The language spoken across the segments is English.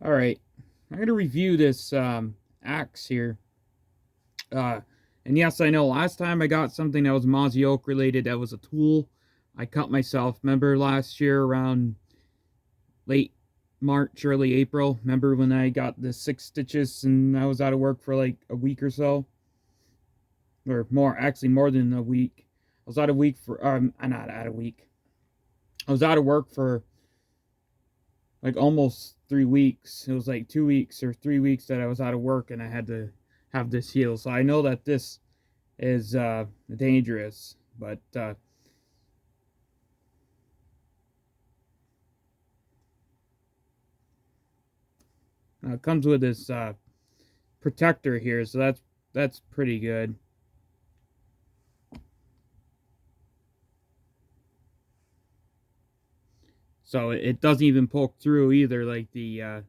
Alright, I'm going to review this axe here. And yes, I know, last time I got something that was Mossy Oak related, that was a tool I cut myself. Remember last year around late March, early April? Remember when I got the 6 stitches and I was out of work for like a week or so? Or more, actually more than a week. I was out of week for, not out of week. I was out of work for like almost 3 weeks. It was like 2 weeks or 3 weeks that I was out of work and I had to have this heal. So I know that this is dangerous, but it comes with this protector here, so that's pretty good. So it doesn't even poke through either like the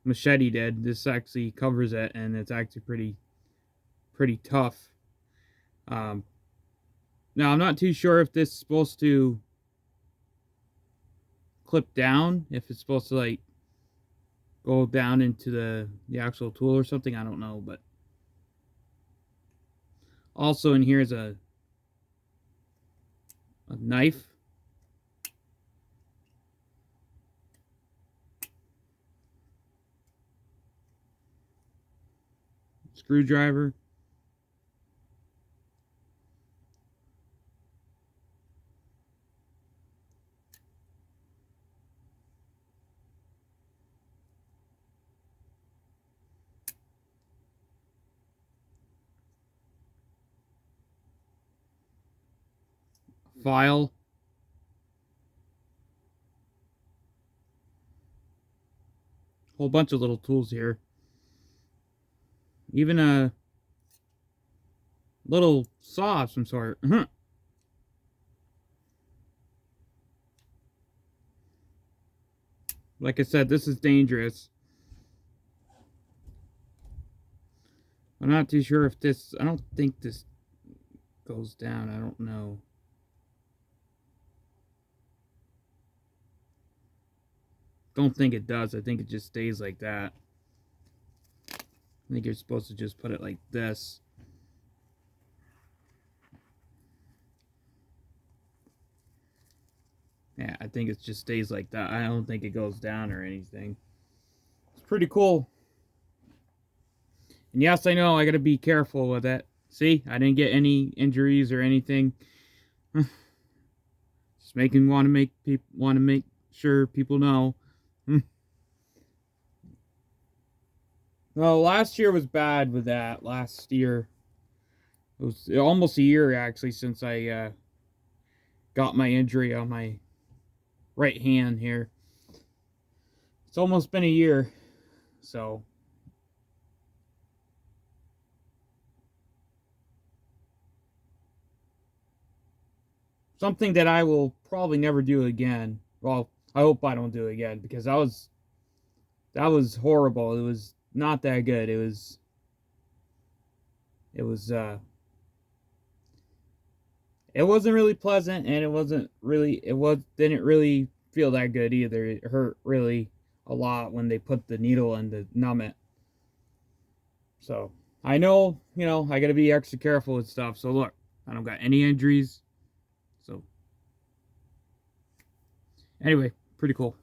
machete did. This actually covers it, and it's actually pretty tough. Now I'm not too sure if this is supposed to clip down, if it's supposed to like go down into the actual tool or something. I don't know, but also in here is a knife. Screwdriver. File. Whole bunch of little tools here. Even a little saw of some sort. Like I said, this is dangerous. I'm not too sure if this... I don't think this goes down. I don't know. Don't think it does. I think it just stays like that. I think you're supposed to just put it like this. Yeah, I think it just stays like that. I don't think it goes down or anything. It's pretty cool. And yes, I know I gotta be careful with it. See, I didn't get any injuries or anything. Just want to make sure people know. Well, last year was bad with that. Last year, it was almost a year actually since I got my injury on my right hand here. It's almost been a year, so something that I will probably never do again. Well, I hope I don't do it again, because that was horrible. It was not that good. It was it wasn't really pleasant, and didn't really feel that good either. It hurt really a lot when they put the needle in to numb it. So I know, I gotta be extra careful with stuff. So look, I don't got any injuries. So anyway, pretty cool.